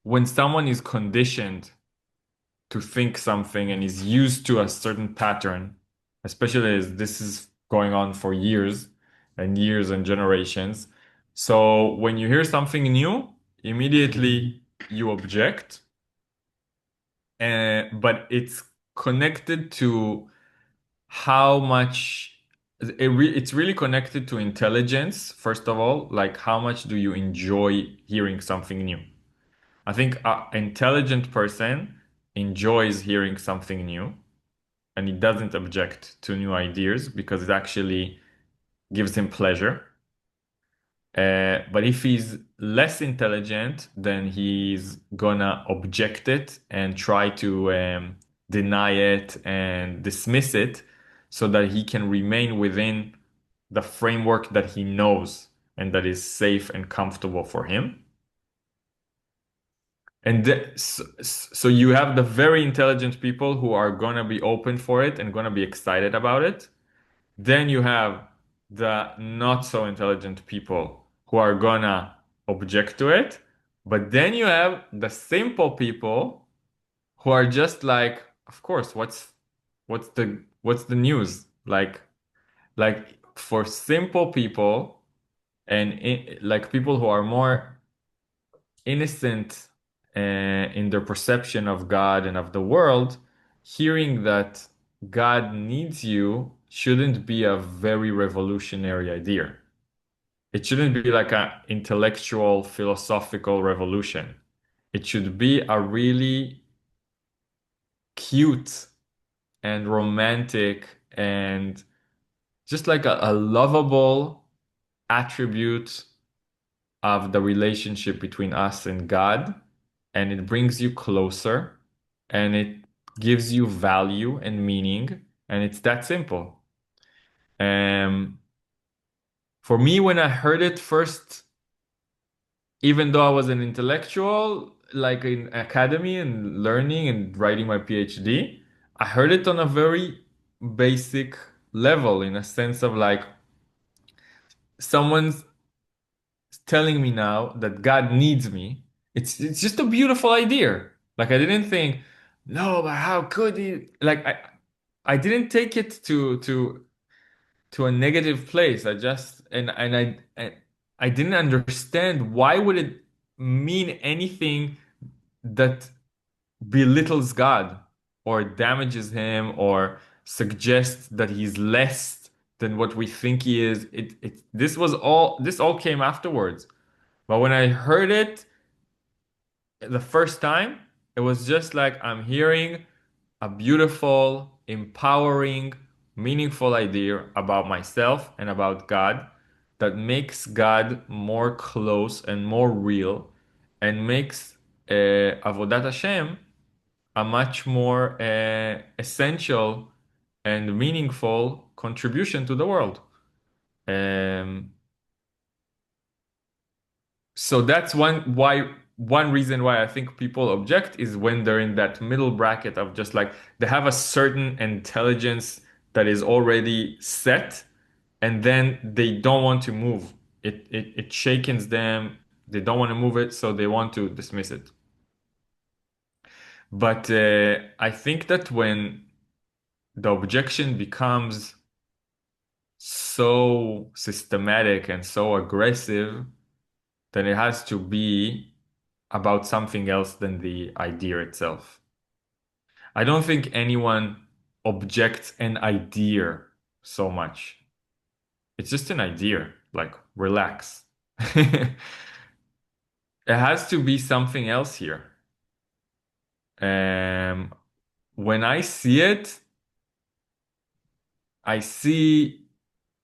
when someone is conditioned to think something and is used to a certain pattern, especially as this is going on for years and generations. So when you hear something new, immediately you object, but it's connected to how much it's really connected to intelligence, first of all, like how much do you enjoy hearing something new? I think an intelligent person enjoys hearing something new and he doesn't object to new ideas because it actually gives him pleasure. But if he's less intelligent, then he's gonna object it and try to deny it and dismiss it so that he can remain within the framework that he knows and that is safe and comfortable for him. And so you have the very intelligent people who are gonna be open for it and gonna be excited about it. Then you have the not so intelligent people who are gonna object to it. But then you have the simple people who are just like, of course, what's the news? Like for simple people and like people who are more innocent in their perception of God and of the world, hearing that God needs you shouldn't be a very revolutionary idea. It shouldn't be like an intellectual, philosophical revolution. It should be a really cute and romantic and just like a lovable attribute of the relationship between us and God, and it brings you closer and it gives you value and meaning, and it's that simple. Um, for me, when I heard it first, even though I was an intellectual, like in academy and learning and writing my PhD, I heard it on a very basic level in a sense of like someone's telling me now that God needs me. It's just a beautiful idea. Like I didn't think, no, but how could he? Like I didn't take it to a negative place. I just and I didn't understand why would it mean anything that belittles God or damages him or suggests that he's less than what we think he is. This all came afterwards. But when I heard it the first time, it was just like I'm hearing a beautiful, empowering, meaningful idea about myself and about God that makes God more close and more real and makes Avodat Hashem a much more essential and meaningful contribution to the world. Um, So that's one reason why I think people object is when they're in that middle bracket of just like they have a certain intelligence that is already set and then they don't want to move. It shakens them. They don't want to move it, so they want to dismiss it. But I think that when the objection becomes so systematic and so aggressive, then it has to be about something else than the idea itself. I don't think anyone objects an idea so much. It's just an idea. Like, relax. It has to be something else here. Um, when I see it, I see,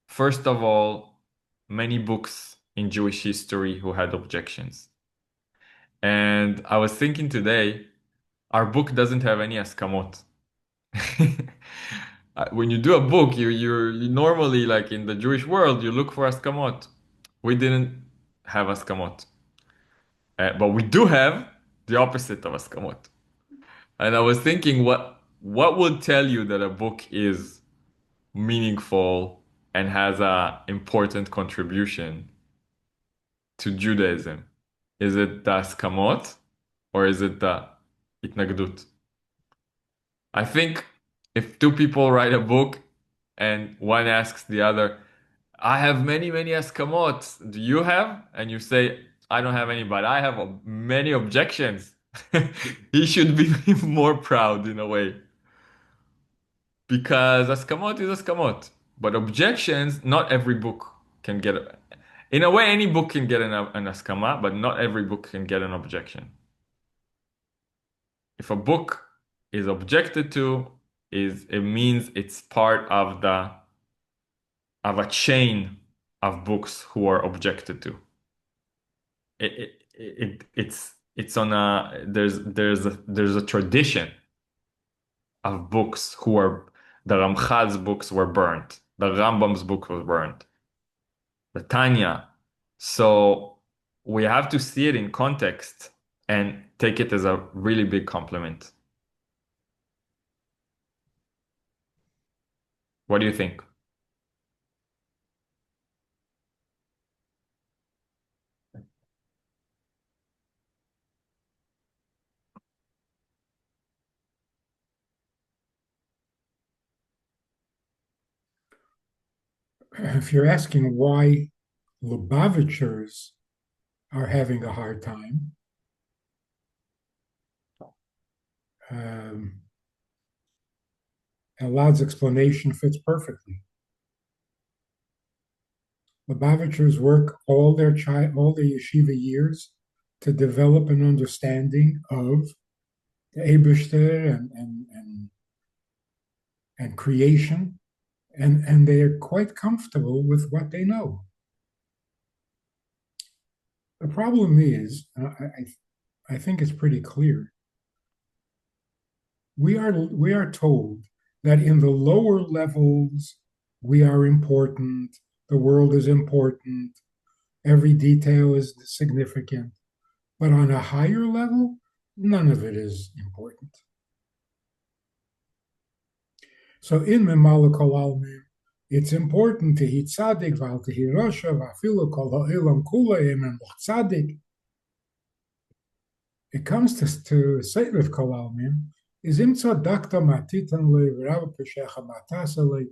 first of all, many books in Jewish history who had objections. And I was thinking today, our book doesn't have any askamot. When you do a book, you normally like in the Jewish world, you look for askamot. We didn't have askamot, but we do have the opposite of askamot. And I was thinking, what would tell you that a book is meaningful and has a important contribution to Judaism? Is it the askamot, or is it the התנגדות? I think if two people write a book and one asks the other, I have many, many eskamot. Do you have? And you say, I don't have any, but I have many objections. He should be more proud in a way. Because eskamot is eskamot. But objections, not every book can get. In a way, any book can get an eskama, but not every book can get an objection. If a book is objected to, it means it's part of a chain of books who are objected to. It's on a there's a tradition of books who are the Ramchal's books were burnt, the Rambam's book was burnt, the Tanya. So we have to see it in context and take it as a really big compliment. What do you think? If you're asking why Lubavitchers are having a hard time, um, Elad's explanation fits perfectly. Lubavitchers work all their yeshiva years to develop an understanding of the Eibishter and creation, and they are quite comfortable with what they know. The problem is, I think it's pretty clear. We are told that in the lower levels we are important, the world is important, every detail is significant, but on a higher level, none of it is important. So in Memala Kol Almin, it's important to hit tzaddik, v'al tehi rosha, v'afilu kol ha'olam kula and tzaddik. It comes to Seirif Kol Almin, is im tzadakta matitan le v'rava peshecha matasa le.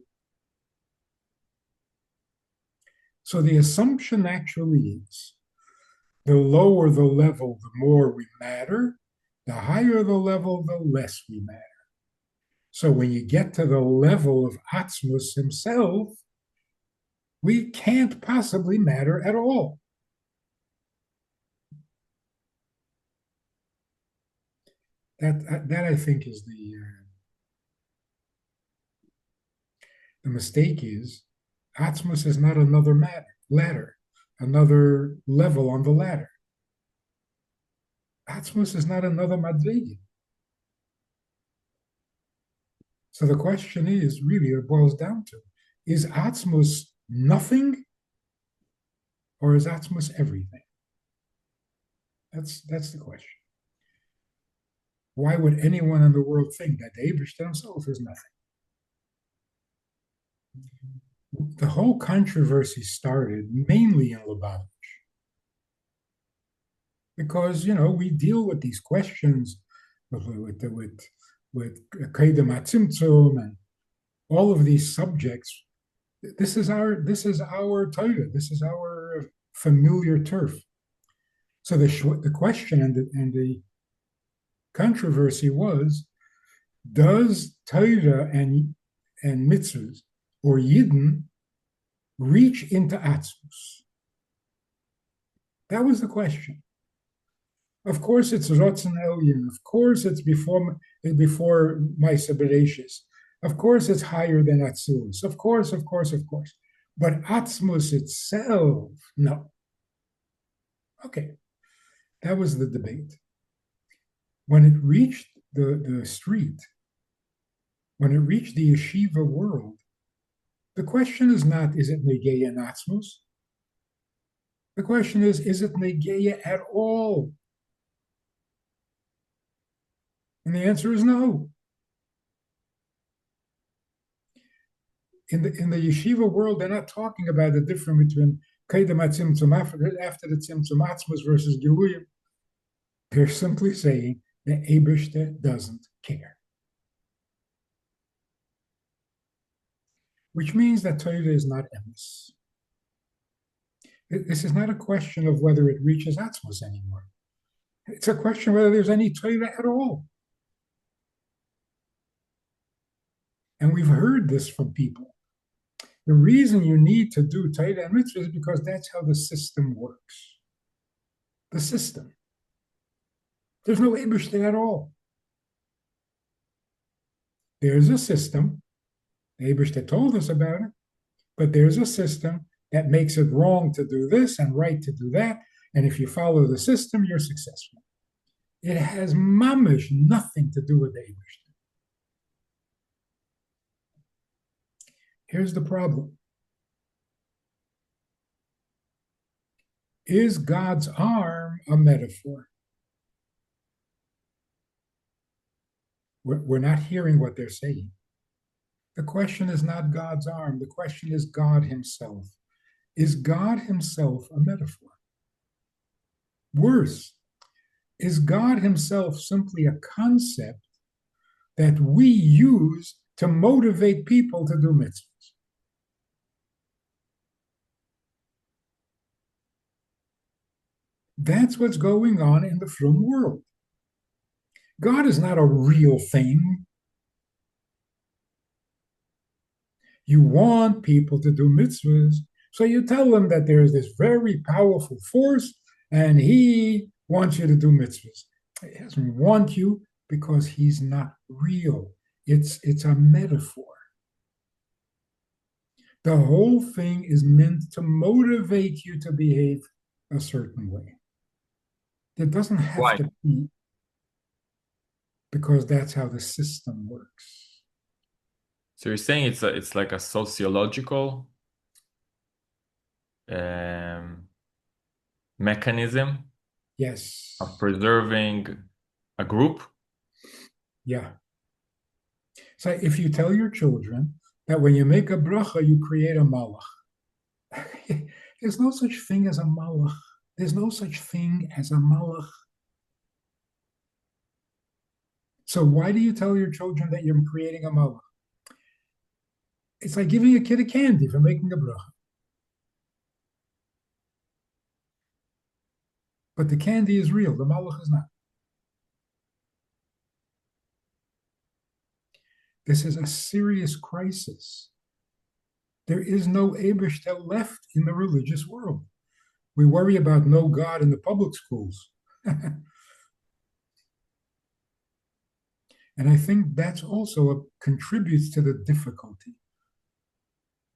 So the assumption actually is the lower the level, the more we matter, the higher the level, the less we matter. So when you get to the level of Atzmus himself, we can't possibly matter at all. That I think is the mistake is Atzmus is not another ladder, another level on the ladder. Atzmus is not another madrigi. So the question is really it boils down to: is Atzmus nothing, or is Atzmus everything? That's the question. Why would anyone in the world think that the Eibishter himself is nothing? The whole controversy started mainly in Lubavitch because we deal with these questions with Kedem Atzimtzum and all of these subjects. This is our Torah. This is our familiar turf. So the question and the controversy was: does Torah and mitzvahs or Yidden reach into Atzmus? That was the question. Of course, it's Rotzen Elyon. Of course, it's before Maisa Bereshis. Of course, it's higher than Atzilus. Of course. But Atzmus itself, no. Okay, that was the debate. When it reached the street, when it reached the yeshiva world, the question is not, is it Negeya and Atzmus? The question is it Negeya at all? And the answer is no. In the yeshiva world, they're not talking about the difference between Kedem Atzimtzum after the Tzimtzum Atzmus versus Giluyim. They're simply saying that Eibishter doesn't care, which means that Torah is not endless. This is not a question of whether it reaches Atzmos anymore. It's a question whether there's any Torah at all. And we've heard this from people. The reason you need to do Torah and mitzvahs is because that's how the system works. The system. There's no Eibishter at all. There's a system. The Eibishter told us about it, but there's a system that makes it wrong to do this and right to do that. And if you follow the system, you're successful. It has mamish nothing to do with the Eibishter. Here's the problem. Is God's arm a metaphor? We're not hearing what they're saying. The question is not God's arm. The question is God himself. Is God himself a metaphor? Worse, is God himself simply a concept that we use to motivate people to do mitzvahs? That's what's going on in the frum world. God is not a real thing. You want people to do mitzvahs, so you tell them that there's this very powerful force and he wants you to do mitzvahs. He doesn't want you because he's not real. It's a metaphor. The whole thing is meant to motivate you to behave a certain way. It doesn't have Why? to be because that's how the system works. So you're saying it's like a sociological um, mechanism of Yes. preserving a group? Yeah. So if you tell your children that when you make a bracha, you create a malach, there's no such thing as a malach. There's no such thing as a malach. So why do you tell your children that you're creating a malach? It's like giving a kid a candy for making a bracha. But the candy is real, the malach is not. This is a serious crisis. There is no Eibishter left in the religious world. We worry about no God in the public schools. And I think that's also contributes to the difficulty.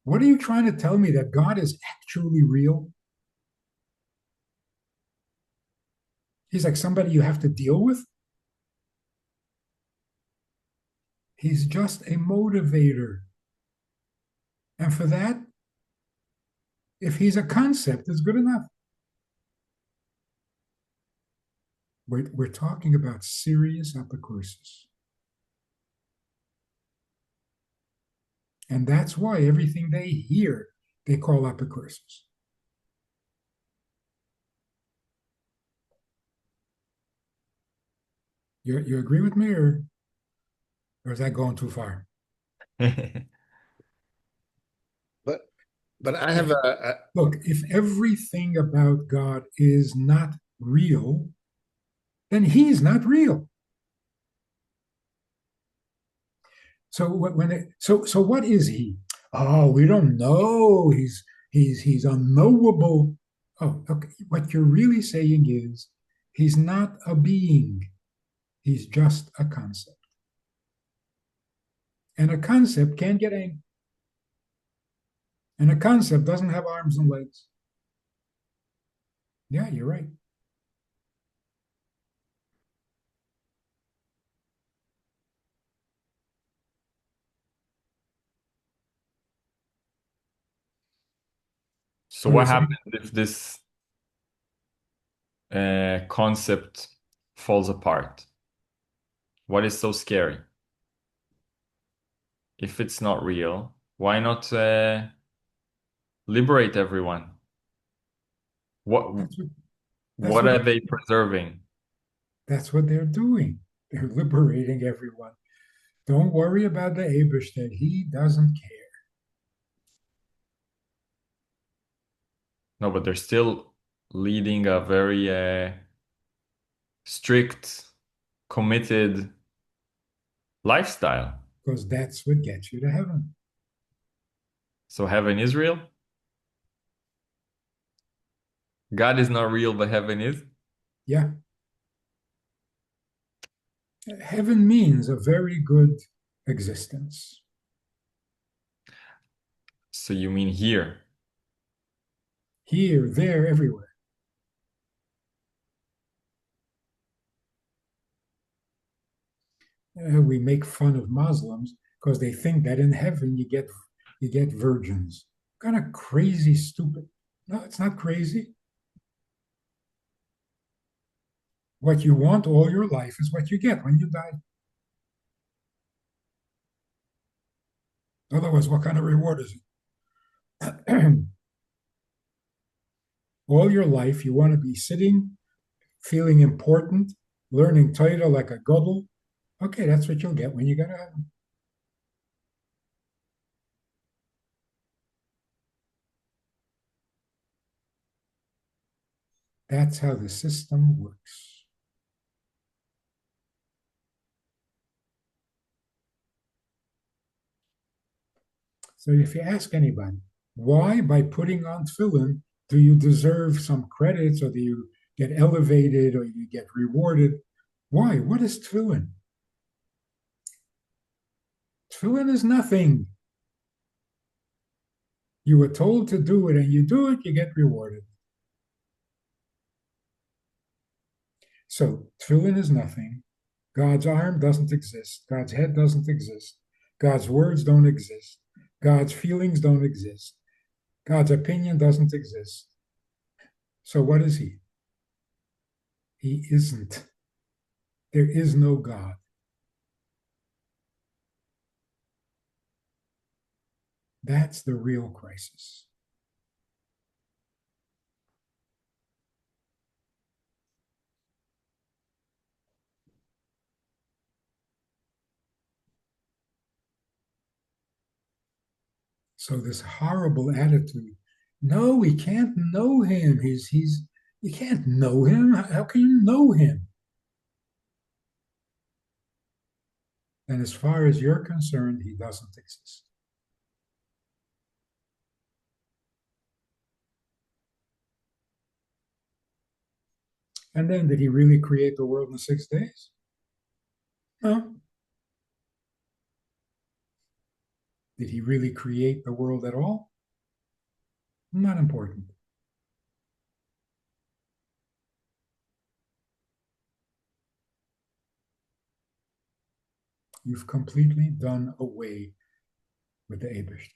What are you trying to tell me that God is actually real? He's like somebody you have to deal with? He's just a motivator. And for that, if he's a concept, it's good enough. We're talking about serious apocryphals. And that's why everything they hear, they call apocryphals. You agree with me, or is that going too far? But but I have If look, if everything about God is not real, then he's not real. So so what is he? Oh, we don't know. He's unknowable. Oh, okay. What you're really saying is he's not a being. He's just a concept. And a concept can't get angry. And a concept doesn't have arms and legs. Yeah, you're right. So What are you what saying? happens if this concept falls apart? What is so scary? If it's not real, why not liberate everyone? What That's what, that's what what are they preserving? That's what they're doing. They're liberating everyone. Don't worry about the Eberstedt. He doesn't care. No, but they're still leading a very strict, committed lifestyle. Because that's what gets you to heaven. So heaven is real. God is not real, but heaven is. Yeah. Heaven means a very good existence. So you mean here? Here, there, everywhere. We make fun of Muslims because they think that in heaven you get virgins. Kind of crazy, stupid. No, it's not crazy. What you want all your life is what you get when you die. Otherwise, what kind of reward is it? All your life, you want to be sitting, feeling important, learning Torah like a godel. Okay, that's what you'll get when you go to heaven. That's how the system works. So if you ask anybody, why by putting on tefillin do you deserve some credits or do you get elevated or you get rewarded? Why? What is tefillin? Tefillin is nothing. You were told to do it and you do it, you get rewarded. So tefillin is nothing. God's arm doesn't exist. God's head doesn't exist. God's words don't exist. God's feelings don't exist. God's opinion doesn't exist. So what is he? He isn't. There is no God. That's the real crisis. So this horrible attitude, no, we can't know him. You can't know him. How can you know him? And as far as you're concerned, he doesn't exist. And then did he really create the world in 6 days? No. Did he really create the world at all? Not important. You've completely done away with the Eberstein.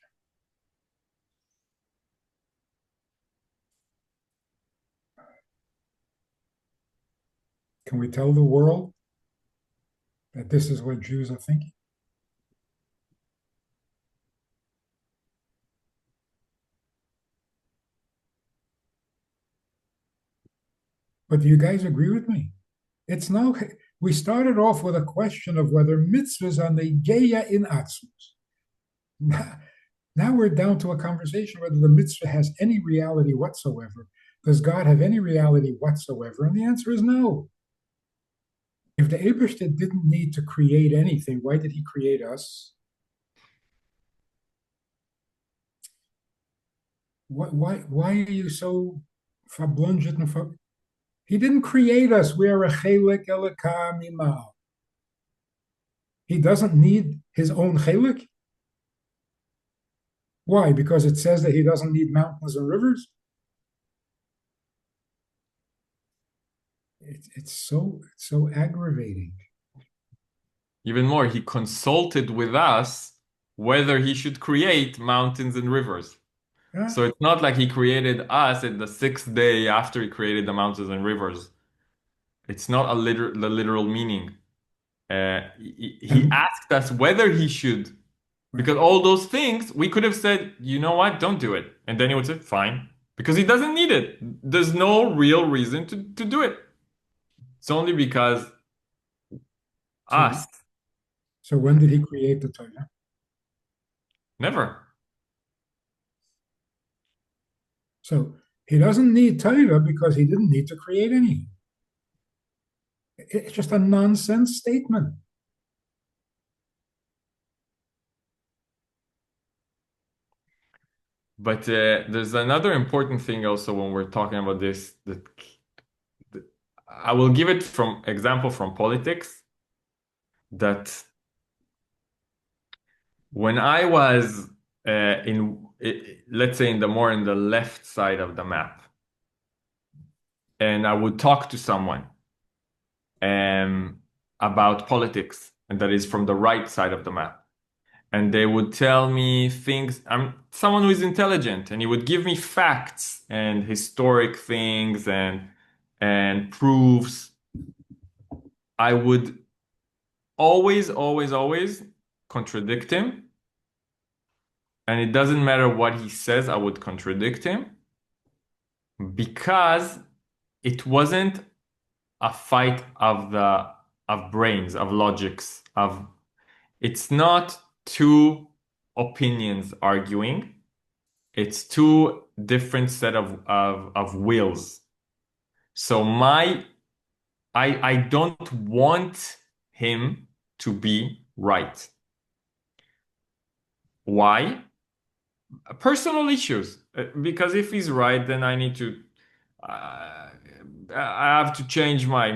Can we tell the world that this is what Jews are thinking? But do you guys agree with me? It's no. We started off with a question of whether mitzvahs are negeya in atzmus. Now we're down to a conversation whether the mitzvah has any reality whatsoever. Does God have any reality whatsoever? And the answer is no. If the Eberstedt didn't need to create anything, why did he create us? Why are you so verblunget? He didn't create us. We are a chelik elaka mimal. He doesn't need his own chelik. Why? Because it says that he doesn't need mountains and rivers. It's so aggravating. Even more, he consulted with us whether he should create mountains and rivers. Yeah? So it's not like he created us in the sixth day after he created the mountains and rivers. It's not the literal meaning. He And asked us whether he should, right. because all those things we could have said, you know what, don't do it. And then he would say, fine, because he doesn't need it. There's no real reason to do it. It's only because So, us so when did he create the Torah? never. So he doesn't need Torah because he didn't need to create anything. It's just a nonsense statement. But there's another important thing also when we're talking about this that I will give it from example from politics that when I was let's say in the left side of the map, and I would talk to someone about politics, and that is from the right side of the map, and they would tell me things. I'm someone who is intelligent, and he would give me facts and historic things and proofs. I would always contradict him. And it doesn't matter what he says, I would contradict him because it wasn't a fight of brains, of logics, of it's not two opinions arguing. It's two different set of wills. So I don't want him to be right. Why? Personal issues. Because if he's right, then I need to uh, I have to change my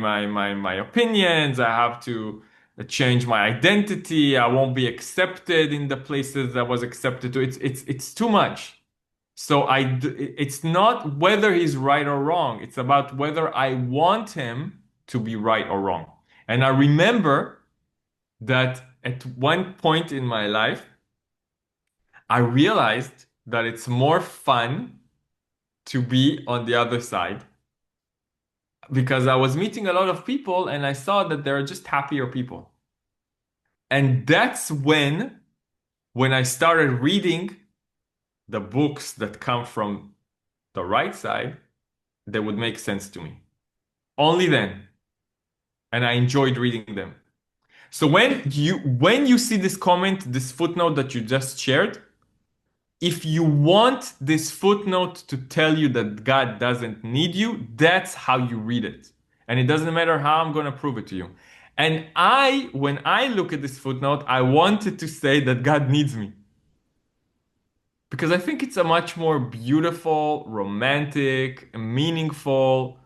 opinions. I have to change my identity. I won't be accepted in the places I was accepted to. It's too much. So it's not whether he's right or wrong. It's about whether I want him to be right or wrong. And I remember that at one point in my life, I realized that it's more fun to be on the other side because I was meeting a lot of people and I saw that there are just happier people. And that's when I started reading the books that come from the right side, they would make sense to me. Only then. And I enjoyed reading them. So when you see this comment, this footnote that you just shared, if you want this footnote to tell you that God doesn't need you, that's how you read it. And it doesn't matter how I'm going to prove it to you. And when I look at this footnote, I wanted to say that God needs me. Because I think it's a much more beautiful, romantic, meaningful.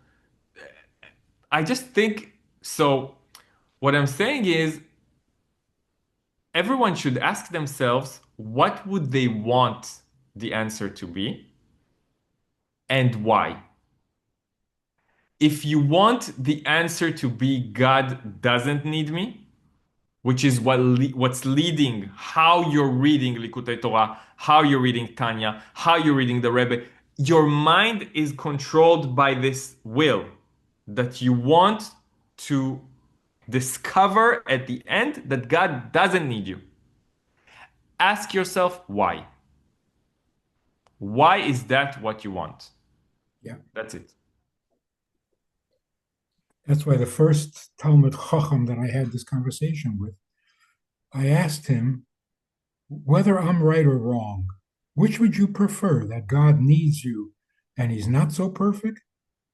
I just think so. What I'm saying is, everyone should ask themselves what would they want the answer to be and why. If you want the answer to be God doesn't need me, which is what's leading how you're reading Likutei Torah, how you're reading Tanya, how you're reading the Rebbe, your mind is controlled by this will that you want to discover at the end that God doesn't need you. Ask yourself why. Why is that what you want? Yeah. That's it. That's why the first Talmud Chacham that I had this conversation with, I asked him, whether I'm right or wrong, which would you prefer, that God needs you and he's not so perfect,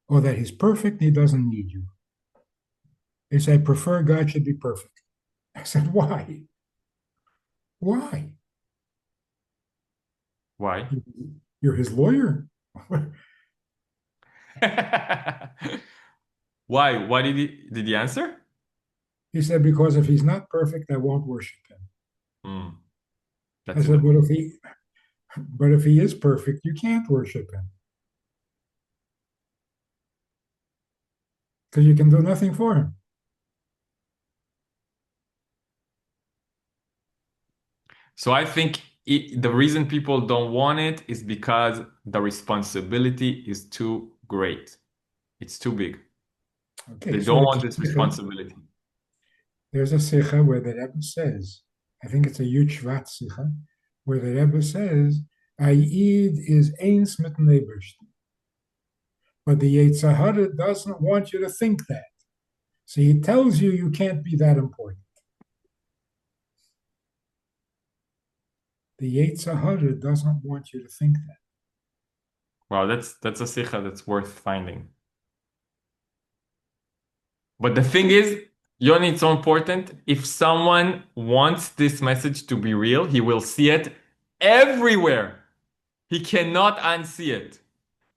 or that he's perfect and he doesn't need you? He said, I prefer God should be perfect. I said, why? Why? Why? You're his lawyer. Why? Why did he answer? He said, because if he's not perfect, I won't worship him. Mm, I that's said, it. but if he is perfect, you can't worship him because you can do nothing for him. So I think the reason people don't want it is because the responsibility is too great. It's too big. Okay, They so don't want this responsibility. there's a sikha where the Rebbe says, I think it's a Yud Shvat sikha, where the Rebbe says, Ayid is eins mit Neberst. But the Yetzer Hara doesn't want you to think that. See, it tells you you can't be that important. The Yetzer Hara doesn't want you to think that. Wow, that's a sikha that's worth finding. But the thing is, Yoni, it's so important. If someone wants this message to be real, he will see it everywhere. He cannot unsee it.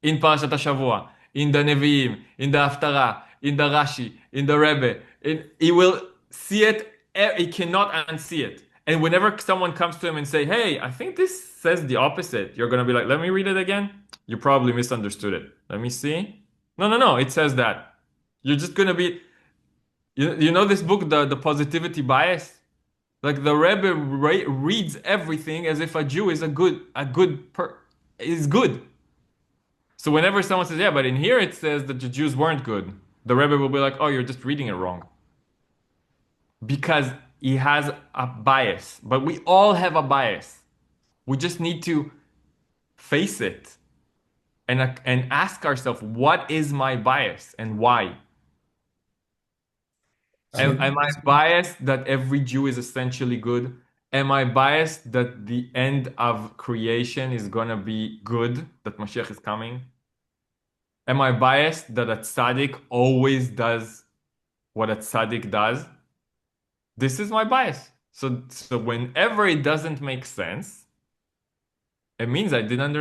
In Parashat HaShavua, in the Nevi'im, in the Haftarah, in the Rashi, in the Rebbe. He will see it. He cannot unsee it. And whenever someone comes to him and say, "Hey, I think this says the opposite," you're gonna be like, "Let me read it again." You probably misunderstood it. Let me see. No, no, no. It says that. You're just gonna be. You know this book, the positivity bias. Like the Rebbe reads everything as if a Jew is is good. So whenever someone says, yeah, but in here it says that the Jews weren't good, the Rebbe will be like, oh, you're just reading it wrong. Because he has a bias. But we all have a bias. We just need to face it and ask ourselves, what is my bias and why? So, Am I biased that every Jew is essentially good? Am I biased that the end of creation is gonna be good, that Mashiach is coming? Am I biased that a tzaddik always does what a tzaddik does? This is my bias. So whenever it doesn't make sense, it means I didn't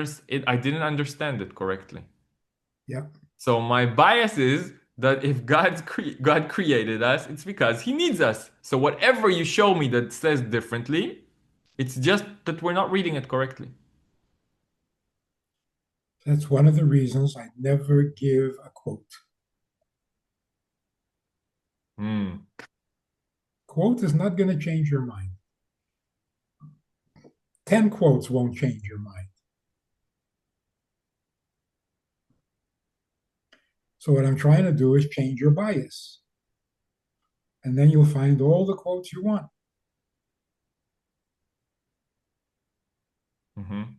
understand it correctly. yeah. So my bias is that if God created us, it's because He needs us. So whatever you show me that says differently, it's just that we're not reading it correctly. That's one of the reasons I never give a quote. Hmm. Quote is not going to change your mind. 10 quotes won't change your mind. So, what I'm trying to do is change your bias. And then you'll find all the quotes you want. Mhm.